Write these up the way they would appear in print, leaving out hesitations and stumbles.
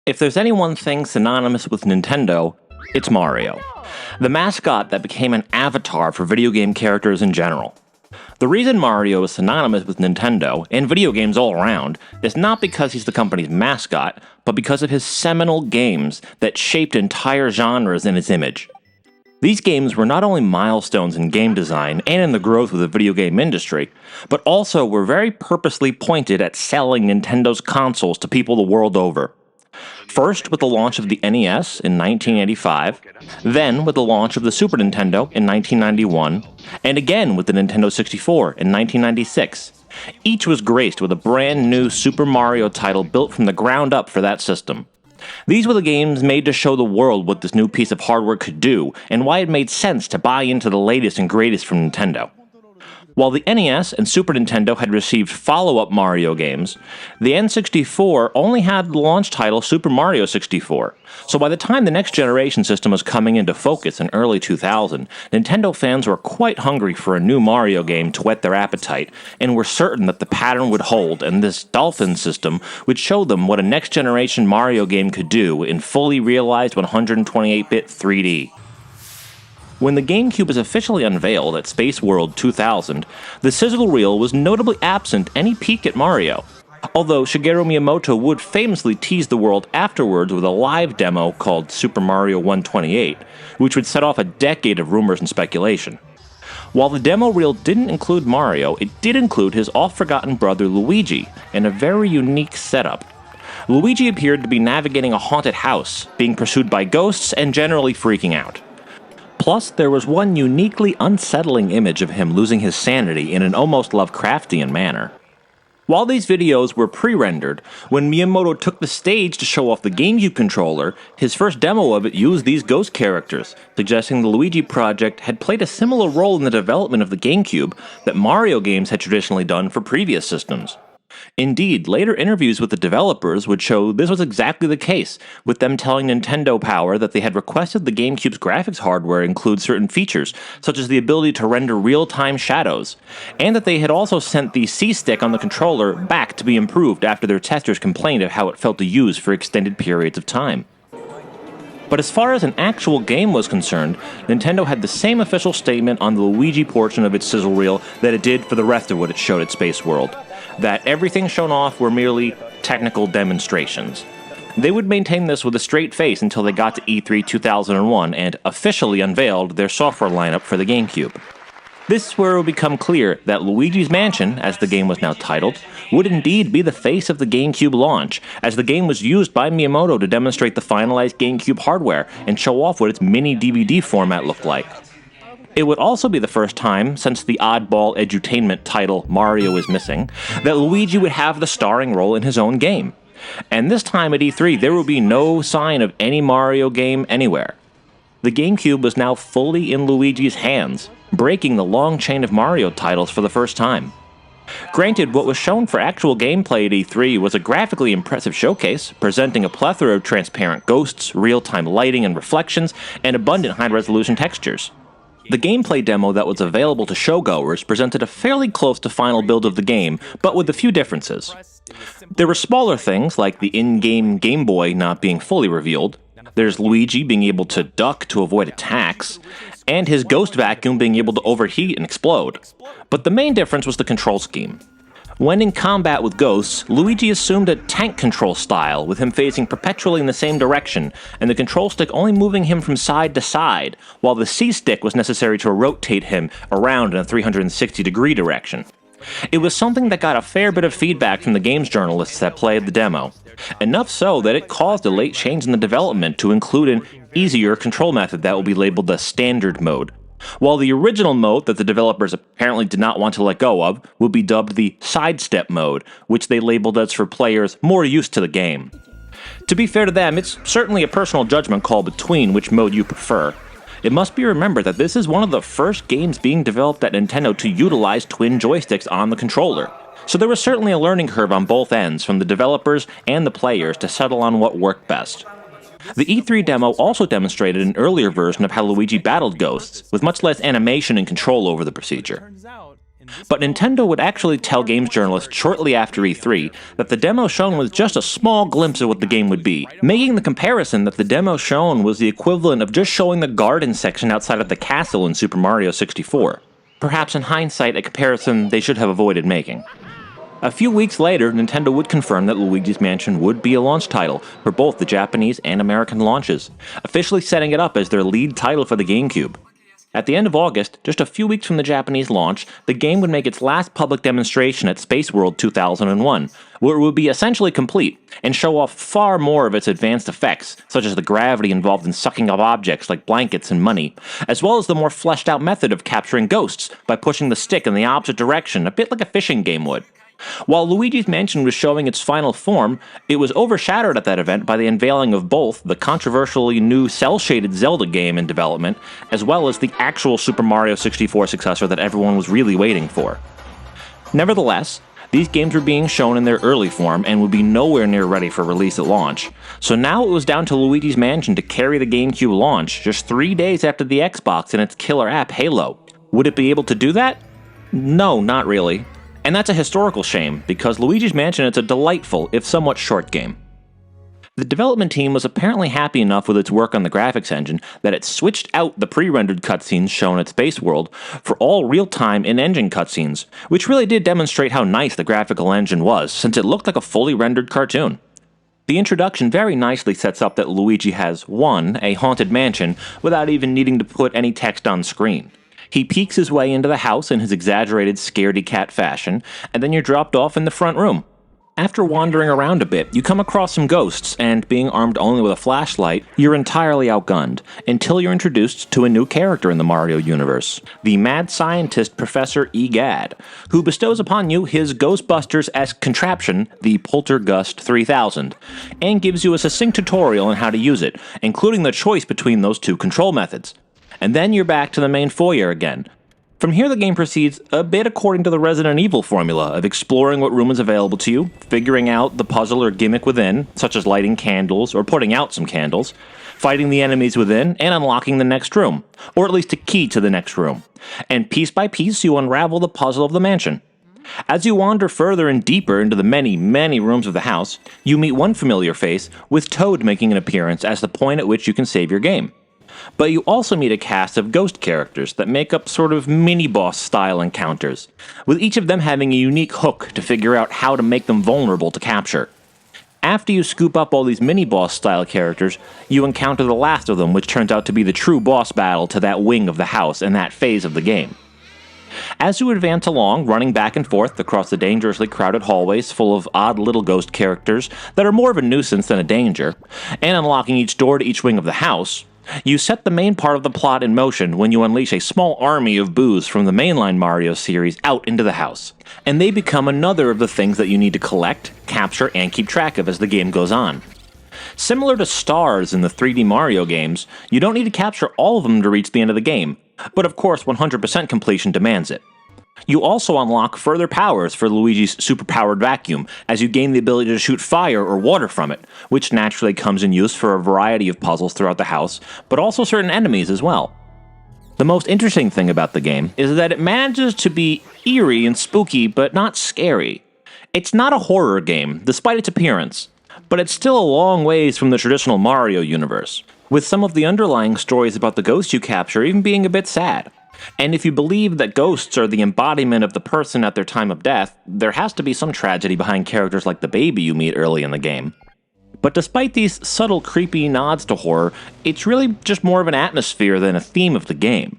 If there's any one thing synonymous with Nintendo, it's Mario, the mascot that became an avatar for video game characters in general. The reason Mario is synonymous with Nintendo, and video games all around, is not because he's the company's mascot, but because of his seminal games that shaped entire genres in his image. These games were not only milestones in game design and in the growth of the video game industry, but also were very purposely pointed at selling Nintendo's consoles to people the world over. First with the launch of the NES in 1985, then with the launch of the Super Nintendo in 1991, and again with the Nintendo 64 in 1996. Each was graced with a brand new Super Mario title built from the ground up for that system. These were the games made to show the world what this new piece of hardware could do, and why it made sense to buy into the latest and greatest from Nintendo. While the NES and Super Nintendo had received follow-up Mario games, the N64 only had the launch title Super Mario 64, so by the time the next generation system was coming into focus in early 2000, Nintendo fans were quite hungry for a new Mario game to whet their appetite, and were certain that the pattern would hold, and this Dolphin system would show them what a next-generation Mario game could do in fully realized 128-bit 3D. When the GameCube was officially unveiled at Space World 2000, the sizzle reel was notably absent any peek at Mario, although Shigeru Miyamoto would famously tease the world afterwards with a live demo called Super Mario 128, which would set off a decade of rumors and speculation. While the demo reel didn't include Mario, it did include his oft-forgotten brother Luigi, in a very unique setup. Luigi appeared to be navigating a haunted house, being pursued by ghosts, and generally freaking out. Plus, there was one uniquely unsettling image of him losing his sanity in an almost Lovecraftian manner. While these videos were pre-rendered, when Miyamoto took the stage to show off the GameCube controller, his first demo of it used these ghost characters, suggesting the Luigi project had played a similar role in the development of the GameCube that Mario games had traditionally done for previous systems. Indeed, later interviews with the developers would show this was exactly the case, with them telling Nintendo Power that they had requested the GameCube's graphics hardware include certain features, such as the ability to render real-time shadows, and that they had also sent the C-stick on the controller back to be improved after their testers complained of how it felt to use for extended periods of time. But as far as an actual game was concerned, Nintendo had the same official statement on the Luigi portion of its sizzle reel that it did for the rest of what it showed at Space World, that everything shown off were merely technical demonstrations. They would maintain this with a straight face until they got to E3 2001 and officially unveiled their software lineup for the GameCube. This is where it would become clear that Luigi's Mansion, as the game was now titled, would indeed be the face of the GameCube launch, as the game was used by Miyamoto to demonstrate the finalized GameCube hardware and show off what its mini DVD format looked like. It would also be the first time, since the oddball edutainment title Mario is Missing, that Luigi would have the starring role in his own game. And this time at E3, there would be no sign of any Mario game anywhere. The GameCube was now fully in Luigi's hands, breaking the long chain of Mario titles for the first time. Granted, what was shown for actual gameplay at E3 was a graphically impressive showcase, presenting a plethora of transparent ghosts, real-time lighting and reflections, and abundant high-resolution textures. The gameplay demo that was available to showgoers presented a fairly close to final build of the game, but with a few differences. There were smaller things, like the in-game Game Boy not being fully revealed. There's Luigi being able to duck to avoid attacks, and his ghost vacuum being able to overheat and explode. But the main difference was the control scheme. When in combat with ghosts, Luigi assumed a tank control style, with him facing perpetually in the same direction, and the control stick only moving him from side to side, while the C-stick was necessary to rotate him around in a 360-degree direction. It was something that got a fair bit of feedback from the games journalists that played the demo, enough so that it caused a late change in the development to include an easier control method that will be labeled the Standard Mode, while the original mode that the developers apparently did not want to let go of would be dubbed the Sidestep Mode, which they labeled as for players more used to the game. To be fair to them, it's certainly a personal judgment call between which mode you prefer. It must be remembered that this is one of the first games being developed at Nintendo to utilize twin joysticks on the controller, so there was certainly a learning curve on both ends from the developers and the players to settle on what worked best. The E3 demo also demonstrated an earlier version of how Luigi battled ghosts, with much less animation and control over the procedure. But Nintendo would actually tell games journalists shortly after E3 that the demo shown was just a small glimpse of what the game would be, making the comparison that the demo shown was the equivalent of just showing the garden section outside of the castle in Super Mario 64. Perhaps in hindsight, a comparison they should have avoided making. A few weeks later, Nintendo would confirm that Luigi's Mansion would be a launch title for both the Japanese and American launches, officially setting it up as their lead title for the GameCube. At the end of August, just a few weeks from the Japanese launch, the game would make its last public demonstration at Space World 2001, where it would be essentially complete and show off far more of its advanced effects, such as the gravity involved in sucking up objects like blankets and money, as well as the more fleshed out method of capturing ghosts by pushing the stick in the opposite direction, a bit like a fishing game would. While Luigi's Mansion was showing its final form, it was overshadowed at that event by the unveiling of both the controversially new cel-shaded Zelda game in development, as well as the actual Super Mario 64 successor that everyone was really waiting for. Nevertheless, these games were being shown in their early form and would be nowhere near ready for release at launch, so now it was down to Luigi's Mansion to carry the GameCube launch just 3 days after the Xbox and its killer app Halo. Would it be able to do that? No, not really. And that's a historical shame, because Luigi's Mansion is a delightful, if somewhat short game. The development team was apparently happy enough with its work on the graphics engine that it switched out the pre-rendered cutscenes shown at Space World for all real-time in-engine cutscenes, which really did demonstrate how nice the graphical engine was, since it looked like a fully rendered cartoon. The introduction very nicely sets up that Luigi has, 1, a haunted mansion, without even needing to put any text on screen. He peeks his way into the house in his exaggerated scaredy-cat fashion, and then you're dropped off in the front room. After wandering around a bit, you come across some ghosts, and being armed only with a flashlight, you're entirely outgunned, until you're introduced to a new character in the Mario universe, the mad scientist Professor Egad, who bestows upon you his Ghostbusters-esque contraption, the Poltergust 3000, and gives you a succinct tutorial on how to use it, including the choice between those two control methods. And then you're back to the main foyer again. From here the game proceeds a bit according to the Resident Evil formula of exploring what room is available to you, figuring out the puzzle or gimmick within, such as lighting candles or putting out some candles, fighting the enemies within, and unlocking the next room, or at least a key to the next room. And piece by piece you unravel the puzzle of the mansion. As you wander further and deeper into the many, many rooms of the house, you meet one familiar face, with Toad making an appearance as the point at which you can save your game. But you also meet a cast of ghost characters that make up sort of mini-boss style encounters, with each of them having a unique hook to figure out how to make them vulnerable to capture. After you scoop up all these mini-boss style characters, you encounter the last of them, which turns out to be the true boss battle to that wing of the house and that phase of the game. As you advance along, running back and forth across the dangerously crowded hallways full of odd little ghost characters that are more of a nuisance than a danger, and unlocking each door to each wing of the house, you set the main part of the plot in motion when you unleash a small army of boos from the mainline Mario series out into the house, and they become another of the things that you need to collect, capture, and keep track of as the game goes on. Similar to stars in the 3D Mario games, you don't need to capture all of them to reach the end of the game, but of course 100% completion demands it. You also unlock further powers for Luigi's superpowered vacuum, as you gain the ability to shoot fire or water from it, which naturally comes in use for a variety of puzzles throughout the house, but also certain enemies as well. The most interesting thing about the game is that it manages to be eerie and spooky, but not scary. It's not a horror game, despite its appearance, but it's still a long ways from the traditional Mario universe, with some of the underlying stories about the ghosts you capture even being a bit sad. And if you believe that ghosts are the embodiment of the person at their time of death, there has to be some tragedy behind characters like the baby you meet early in the game. But despite these subtle creepy nods to horror, it's really just more of an atmosphere than a theme of the game.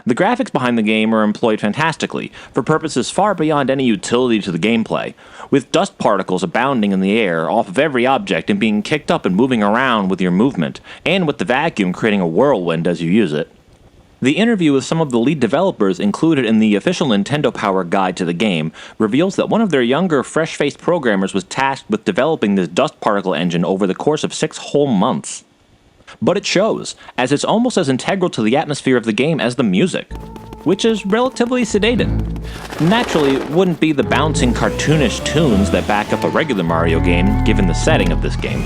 The graphics behind the game are employed fantastically, for purposes far beyond any utility to the gameplay, with dust particles abounding in the air off of every object and being kicked up and moving around with your movement, and with the vacuum creating a whirlwind as you use it. The interview with some of the lead developers included in the official Nintendo Power guide to the game reveals that one of their younger, fresh-faced programmers was tasked with developing this dust particle engine over the course of 6 whole months. But it shows, as it's almost as integral to the atmosphere of the game as the music. which is relatively sedated. Naturally, it wouldn't be the bouncing cartoonish tunes that back up a regular Mario game, given the setting of this game.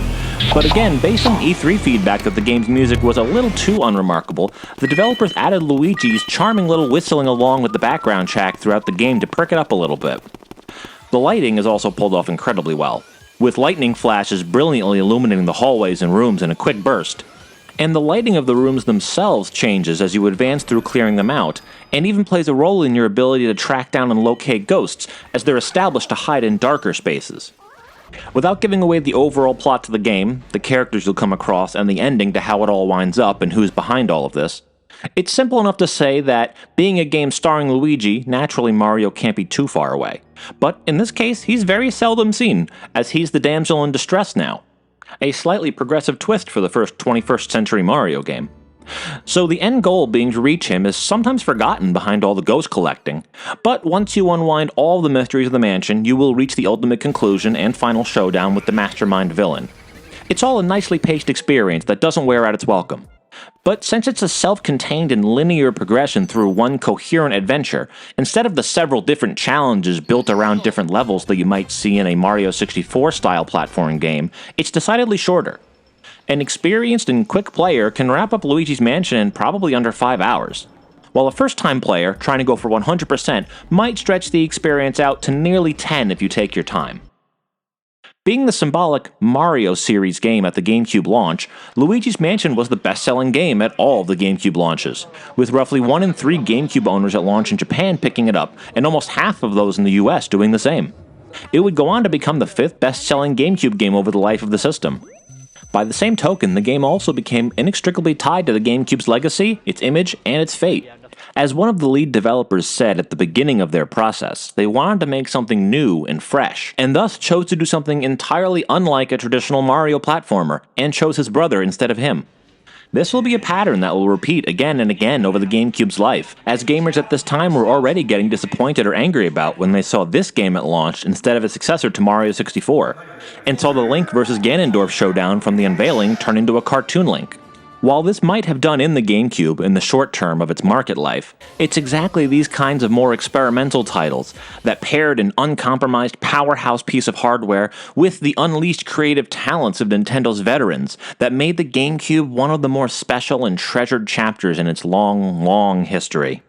But again, based on E3 feedback that the game's music was a little too unremarkable, the developers added Luigi's charming little whistling along with the background track throughout the game to perk it up a little bit. The lighting is also pulled off incredibly well, with lightning flashes brilliantly illuminating the hallways and rooms in a quick burst. And the lighting of the rooms themselves changes as you advance through clearing them out, and even plays a role in your ability to track down and locate ghosts, as they're established to hide in darker spaces. Without giving away the overall plot to the game, the characters you'll come across, and the ending to how it all winds up and who's behind all of this, it's simple enough to say that, being a game starring Luigi, naturally Mario can't be too far away. But in this case, he's very seldom seen, as he's the damsel in distress now. A slightly progressive twist for the first 21st century Mario game. So the end goal being to reach him is sometimes forgotten behind all the ghost collecting, but once you unwind all the mysteries of the mansion, you will reach the ultimate conclusion and final showdown with the mastermind villain. It's all a nicely paced experience that doesn't wear out its welcome. But since it's a self-contained and linear progression through one coherent adventure, instead of the several different challenges built around different levels that you might see in a Mario 64-style platforming game, it's decidedly shorter. An experienced and quick player can wrap up Luigi's Mansion in probably under 5 hours, while a first-time player trying to go for 100% might stretch the experience out to nearly 10 if you take your time. Being the symbolic Mario series game at the GameCube launch, Luigi's Mansion was the best-selling game at all of the GameCube launches, with roughly 1 in 3 GameCube owners at launch in Japan picking it up, and almost half of those in the US doing the same. It would go on to become the 5th best-selling GameCube game over the life of the system. By the same token, the game also became inextricably tied to the GameCube's legacy, its image, and its fate. As one of the lead developers said at the beginning of their process, they wanted to make something new and fresh, and thus chose to do something entirely unlike a traditional Mario platformer, and chose his brother instead of him. This will be a pattern that will repeat again and again over the GameCube's life, as gamers at this time were already getting disappointed or angry about when they saw this game at launch instead of a successor to Mario 64, and saw the Link vs. Ganondorf showdown from the unveiling turn into a cartoon Link. While this might have done in the GameCube in the short term of its market life, it's exactly these kinds of more experimental titles that paired an uncompromised powerhouse piece of hardware with the unleashed creative talents of Nintendo's veterans that made the GameCube one of the more special and treasured chapters in its long, long history.